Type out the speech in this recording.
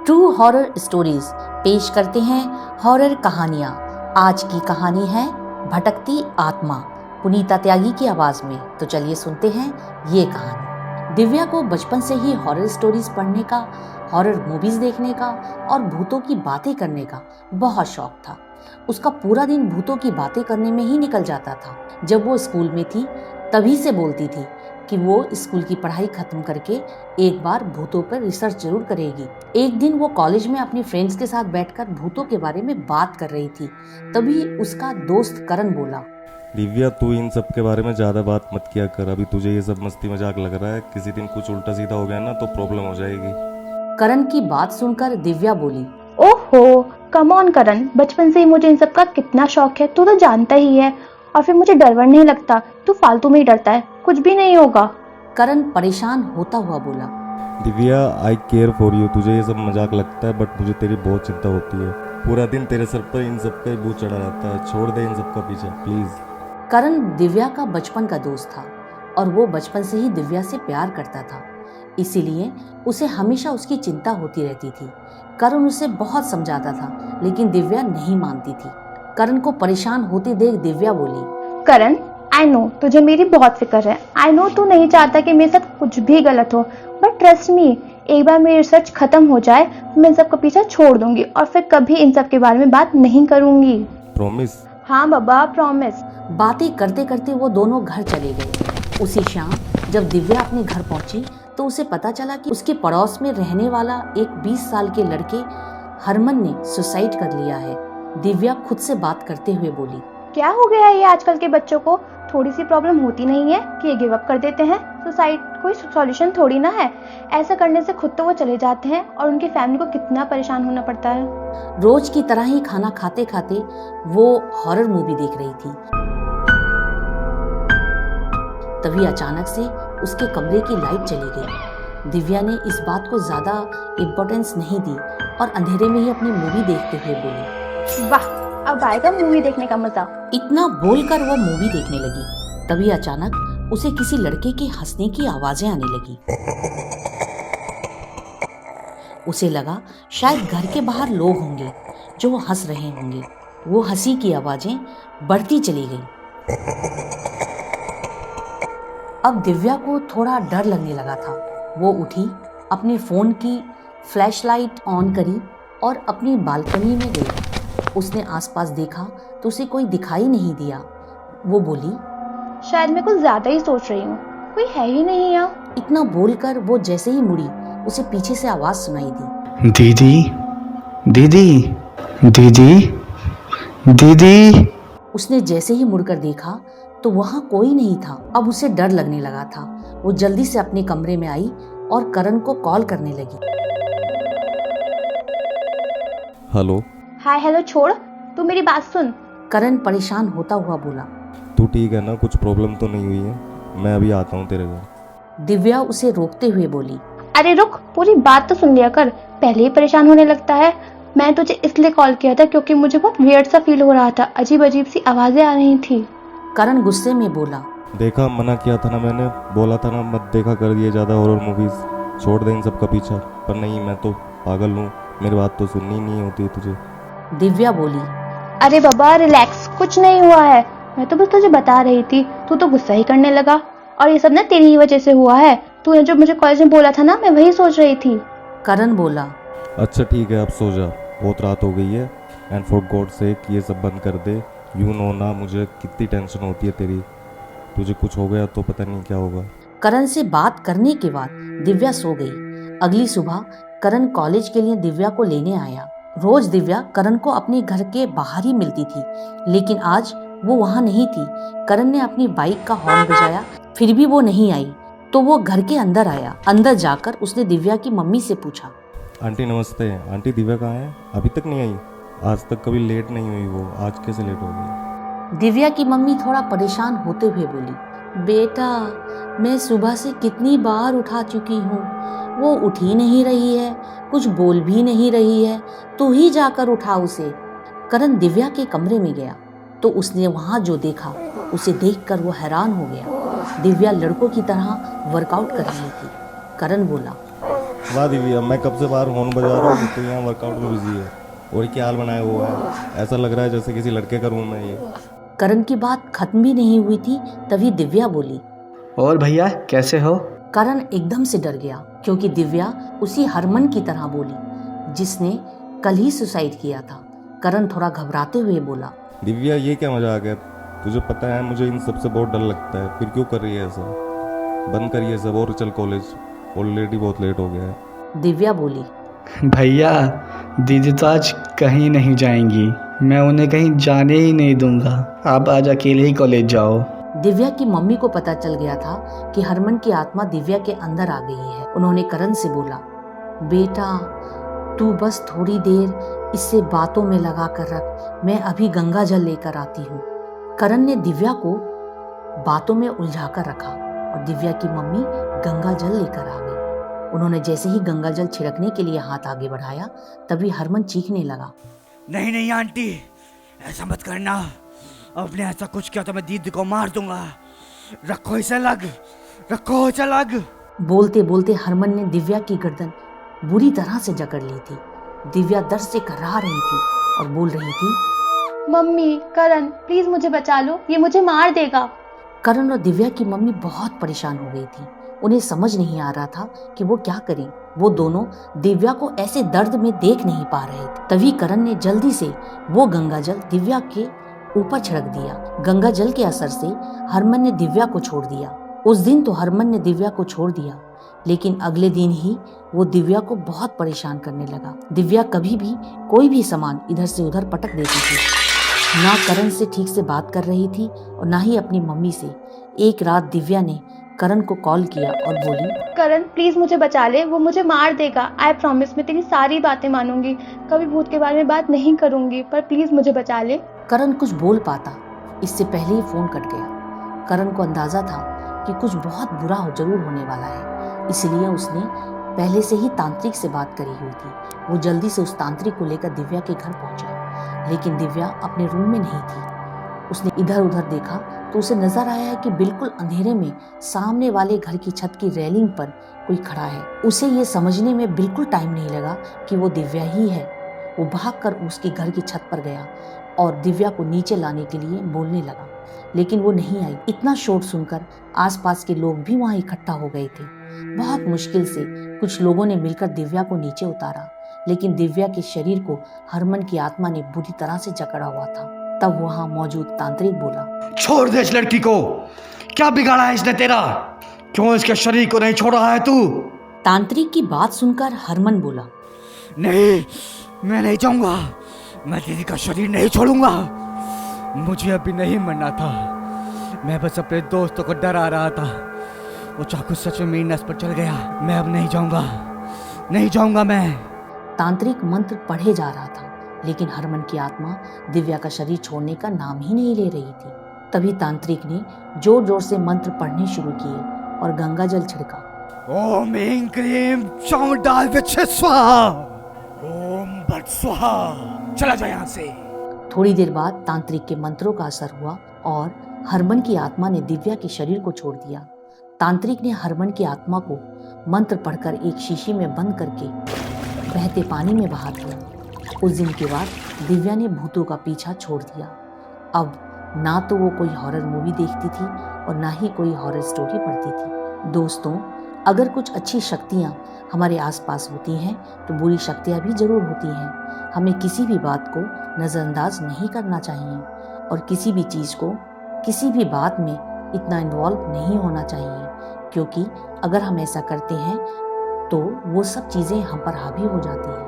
True horror stories पेश करते हैं हॉरर कहानियाँ। आज की कहानी है भटकती आत्मा, पुनीता त्यागी की आवाज में। तो चलिए सुनते हैं ये कहानी। दिव्या को बचपन से ही हॉरर स्टोरीज पढ़ने का, हॉरर मूवीज देखने का और भूतों की बातें करने का बहुत शौक था। उसका पूरा दिन भूतों की बातें करने में ही निकल जाता था। जब वो स्कूल में थी तभी से बोलती थी कि वो स्कूल की पढ़ाई खत्म करके एक बार भूतों पर रिसर्च जरूर करेगी। एक दिन वो कॉलेज में अपनी फ्रेंड्स के साथ बैठकर भूतों के बारे में बात कर रही थी। तभी उसका दोस्त करण बोला, दिव्या तू इन सब के बारे में ज़्यादा बात मत किया कर। अभी तुझे ये सब मस्ती मजाक लग रहा है, किसी दिन कुछ उल्टा सीधा हो गया ना तो प्रॉब्लम हो जाएगी। करण की बात सुनकर दिव्या बोली, ओहो कम ऑन करण, बचपन से ही मुझे इन सब का कितना शौक है, तू तो जानता ही है। और फिर मुझे डर वर नहीं लगता, तू फालतू में ही डरता है, कुछ भी नहीं होगा। करण परेशान होता हुआ बोला, दिव्या आई केयर फॉर यू। तुझे ये सब मजाक लगता है बट मुझे तेरी बहुत चिंता होती है। पूरा दिन तेरे सर पर इन सब का ही भूत चढ़ा रहता है। छोड़ दे इन सब का पीछा प्लीज। करण दिव्या का बचपन का दोस्त था और वो बचपन से ही दिव्या से प्यार करता था, इसीलिए उसे हमेशा उसकी चिंता होती रहती थी। करण उसे बहुत समझाता था लेकिन दिव्या नहीं मानती थी। करण को परेशान होते देख दिव्या बोली, करण आई नो तुझे मेरी बहुत फिक्र है। आई नो तू नहीं चाहता कि मेरे साथ कुछ भी गलत हो, बट ट्रस्ट मी, एक बार मेरी रिसर्च खत्म हो जाए तो मैं इन सब का पीछा छोड़ दूंगी और फिर कभी इन सब के बारे में बात नहीं करूंगी। प्रॉमिस? हाँ बाबा प्रॉमिस। बातें करते करते वो दोनों घर चले गए। उसी शाम जब दिव्या अपने घर पहुंची तो उसे पता चला कि उसके पड़ोस में रहने वाला एक 20 साल के लड़के हरमन ने सुसाइड कर लिया है। दिव्या खुद से बात करते हुए बोली, क्या हो गया है ये आजकल के बच्चों को, थोड़ी सी प्रॉब्लम होती नहीं है कि ये गिव अप कर देते हैं। सुसाइड कोई सॉल्यूशन थोड़ी ना है, ऐसा करने से खुद तो वो चले जाते हैं और उनकी फैमिली को कितना परेशान होना पड़ता है। रोज की तरह ही खाना खाते खाते वो हॉरर मूवी देख रही थी। तभी अचानक से उसके कमरे की लाइट चली गई। दिव्या ने इस बात को ज्यादा इम्पोर्टेंस नहीं दी और अंधेरे में ही अपनी मूवी देखते हुए बोली, वाह अब आएगा मूवी देखने का मजा। इतना बोलकर वो मूवी देखने लगी। तभी अचानक उसे किसी लड़के के हंसने की आवाजें आने लगी। उसे लगा शायद घर के बाहर लोग होंगे जो हंस रहे होंगे। वो हंसी की आवाजें बढ़ती चली गई। अब दिव्या को थोड़ा डर लगने लगा था। वो उठी, अपने फोन की फ्लैशलाइट ऑन करी और अपनी बालकनी में गई। उसने आसपास देखा तो उसे कोई दिखाई नहीं दिया। वो बोली, शायद मैं कुछ ज्यादा ही सोच रही हूँ, कोई है ही नहीं यहाँ। इतना बोलकर वो जैसे ही मुड़ी उसे पीछे से आवाज सुनाई दी, दीदी दीदी दीदी दीदी। उसने जैसे ही मुड़कर देखा तो वहां कोई नहीं था। अब उसे डर लगने लगा था। वो जल्दी से अपने कमरे में आई और करण को कॉल करने लगी। हेलो। हाय हेलो छोड़, तू मेरी बात सुन। करण परेशान होता हुआ बोला, तू ठीक है ना? कुछ प्रॉब्लम तो नहीं हुई है? मैं अभी आता हूँ तेरे घर। दिव्या उसे रोकते हुए बोली, अरे रुक, पूरी बात तो सुन लिया कर, पहले ही परेशान होने लगता है। मैं तुझे इसलिए कॉल किया था क्योंकि मुझे बहुत वियर्ड सा फील हो रहा था, अजीब अजीब सी आवाजें आ रही थी। करण गुस्से में बोला, देखा, मना किया था ना मैंने, बोला था ना मत देखा कर दिए ज़्यादा हॉरर मूवीज, छोड़ दे इन सब का पीछा। पर नहीं, मैं तो पागल हूँ, मेरी बात तो सुननी नहीं होती तुझे। दिव्या बोली, अरे बाबा रिलैक्स, कुछ नहीं हुआ है, मैं तो बस तुझे बता रही थी, तू तो गुस्सा ही करने लगा। और ये सब ना तेरी ही वजह से हुआ है, तूने जो मुझे कॉलेज में बोला था ना, मैं वही सोच रही थी। करण बोला, अच्छा ठीक है, अब सो जा, बहुत रात हो गई है। एंड फॉर गॉड सेक ये सब बंद कर दे। यू नो ना मुझे कितनी टेंशन होती है तेरी। तुझे कुछ हो गया तो पता नहीं क्या होगा। करण से बात करने के बाद दिव्या सो गई। अगली सुबह करण कॉलेज के लिए दिव्या को लेने आया। रोज दिव्या करण को अपने घर के बाहर ही मिलती थी, लेकिन आज वो वहाँ नहीं थी। करण ने अपनी बाइक का हॉर्न बजाया, फिर भी वो नहीं आई तो वो घर के अंदर आया। अंदर जाकर उसने दिव्या की मम्मी से पूछा, आंटी नमस्ते। आंटी दिव्या कहाँ है? अभी तक नहीं आई? आज तक कभी लेट नहीं हुई वो, आज कैसे लेट हो गई? दिव्या की मम्मी थोड़ा परेशान होते हुए बोली, बेटा मैं सुबह से कितनी बार उठा चुकी हूँ, वो उठ ही नहीं रही है, कुछ बोल भी नहीं रही है, तू ही जाकर उठा उसे। करण दिव्या के कमरे में गया तो उसने वहाँ जो देखा उसे देखकर वो हैरान हो गया। दिव्या लड़कों की तरह वर्कआउट कर रही थी। करण बोला, वाह दिव्या, मैं कब से बाहर हॉर्न बजा रहा हूँ, तो यहाँ वर्कआउट में बिजी है। और क्या हाल बनाया हुआ है, ऐसा लग रहा है जैसे किसी लड़के का रूम है ये। करण की बात खत्म भी नहीं हुई थी तभी दिव्या बोली। और भैया कैसे हो? करण एकदम से डर गया क्योंकि दिव्या उसी हरमन की तरह बोली जिसने कल ही सुसाइड किया था। करण थोड़ा घबराते हुए बोला, दिव्या ये क्या मजाक है, तुझे पता है मुझे इन सबसे बहुत डर लगता है, फिर क्यों कर रही है ऐसा? बंद करिए सब और चल कॉलेज, ऑलरेडी बहुत लेट हो गया है। दिव्या बोली। भैया दीदी तो आज कहीं नहीं जाएंगी, मैं उन्हें कहीं जाने ही नहीं दूंगा। आप आज अकेले ही कॉलेज जाओ। दिव्या की मम्मी को पता चल गया था कि हरमन की आत्मा दिव्या के अंदर आ गई है। उन्होंने करण से बोला, बेटा तू बस थोड़ी देर इससे बातों में लगा कर रख, मैं अभी गंगा जल लेकर आती हूँ। करण ने दिव्या को बातों में उलझा कर रखा और दिव्या की मम्मी गंगा जल लेकर आ गई। उन्होंने जैसे ही गंगा जल छिड़कने के लिए हाथ आगे बढ़ाया तभी हरमन चीखने लगा, नहीं नहीं आंटी, ऐसा मत करना, आपने ऐसा कुछ किया तो मैं दीदी को मार दूंगा। रखो इसे अलग, रखो इसे अलग। बोलते बोलते हरमन ने दिव्या की गर्दन बुरी तरह से जकड़ ली थी। दिव्या दर्द से कराह रही थी और बोल रही थी, मम्मी, करण प्लीज मुझे बचा लो, ये मुझे मार देगा। करण और दिव्या की मम्मी बहुत परेशान हो गई थी। उन्हें समझ नहीं आ रहा था कि वो क्या करें। वो दोनों दिव्या को ऐसे दर्द में देख नहीं पा रहे थे। तभी करण ने जल्दी से वो गंगा जल दिव्या के ऊपर छिड़क दिया। गंगा जल के असर से हरमन ने दिव्या को छोड़ दिया। उस दिन तो हरमन ने दिव्या को छोड़ दिया, लेकिन अगले दिन ही वो दिव्या को बहुत परेशान करने लगा। दिव्या कभी भी कोई भी सामान इधर से उधर पटक देती थी, ना करण से ठीक से बात कर रही थी और ना ही अपनी मम्मी से। एक रात दिव्या ने करण को कॉल किया और बोली, करण प्लीज मुझे बचा ले, वो मुझे मार देगा। आई प्रॉमिस, मैं तेरी सारी बातें मानूंगी, कभी भूत के बारे में बात नहीं करूंगी, पर प्लीज मुझे बचा ले। करण कुछ बोल पाता इससे पहले ही फोन कट गया। करण को अंदाजा था कि कुछ बहुत बुरा जरूर होने वाला है, इसलिए उसने पहले से ही तांत्रिक से बात करी हुई थी। वो जल्दी से उस तांत्रिक को लेकर दिव्या के घर पहुंचा, लेकिन दिव्या अपने रूम में नहीं थी। उसने इधर उधर देखा तो उसे नजर आया है कि बिल्कुल अंधेरे में सामने वाले घर की छत की रेलिंग पर कोई खड़ा है। उसे ये समझने में बिल्कुल टाइम नहीं लगा कि वो दिव्या ही है। वो भागकर उसके घर की छत पर गया और दिव्या को नीचे लाने के लिए बोलने लगा, लेकिन वो नहीं आई। इतना शोर सुनकर आसपास के लोग भी वहां इकट्ठा हो गए थे। बहुत मुश्किल से कुछ लोगों ने मिलकर दिव्या को नीचे उतारा, लेकिन दिव्या के शरीर को हरमन की आत्मा ने बुरी तरह से जकड़ा हुआ था। तब वहां मौजूद तांत्रिक बोला, छोड़ दे इस लड़की को, क्या बिगाड़ा है इसने तेरा? क्यों इसके शरीर को नहीं छोड़ रहा है तू? तांत्रिक की बात सुनकर हरमन बोला, नहीं, मैं नहीं जाऊंगा, मैं दीदी का शरीर नहीं छोड़ूंगा। मुझे अभी नहीं मरना था, मैं बस अपने दोस्तों को डरा रहा था। वो चाकू सच में मेरी नस पर चल गया। मैं अब नहीं जाऊंगा, नहीं जाऊंगा मैं। तांत्रिक मंत्र पढ़े जा रहा था, लेकिन हरमन की आत्मा दिव्या का शरीर छोड़ने का नाम ही नहीं ले रही थी। तभी तांत्रिक ने जोर जोर से मंत्र पढ़ने शुरू किए और गंगा जल छिड़का। ओम ह्रीं क्लीं चामुंडाय विच्चे स्वाहा, ओम भट स्वाहा। चला जा यहाँ से। थोड़ी देर बाद तांत्रिक के मंत्रों का असर हुआ और हरमन की आत्मा ने दिव्या के शरीर को छोड़ दिया। तांत्रिक ने हरमन की आत्मा को मंत्र पढ़कर एक शीशी में बंद करके बहते पानी में बहा दिया। उस दिन के बाद दिव्या ने भूतों का पीछा छोड़ दिया। अब ना तो वो कोई हॉरर मूवी देखती थी और ना ही कोई हॉरर स्टोरी पढ़ती थी। दोस्तों, अगर कुछ अच्छी शक्तियाँ हमारे आसपास होती हैं तो बुरी शक्तियाँ भी जरूर होती हैं। हमें किसी भी बात को नज़रअंदाज नहीं करना चाहिए और किसी भी चीज़ को, किसी भी बात में इतना इन्वॉल्व नहीं होना चाहिए, क्योंकि अगर हम ऐसा करते हैं तो वो सब चीज़ें हम पर हावी हो जाती हैं।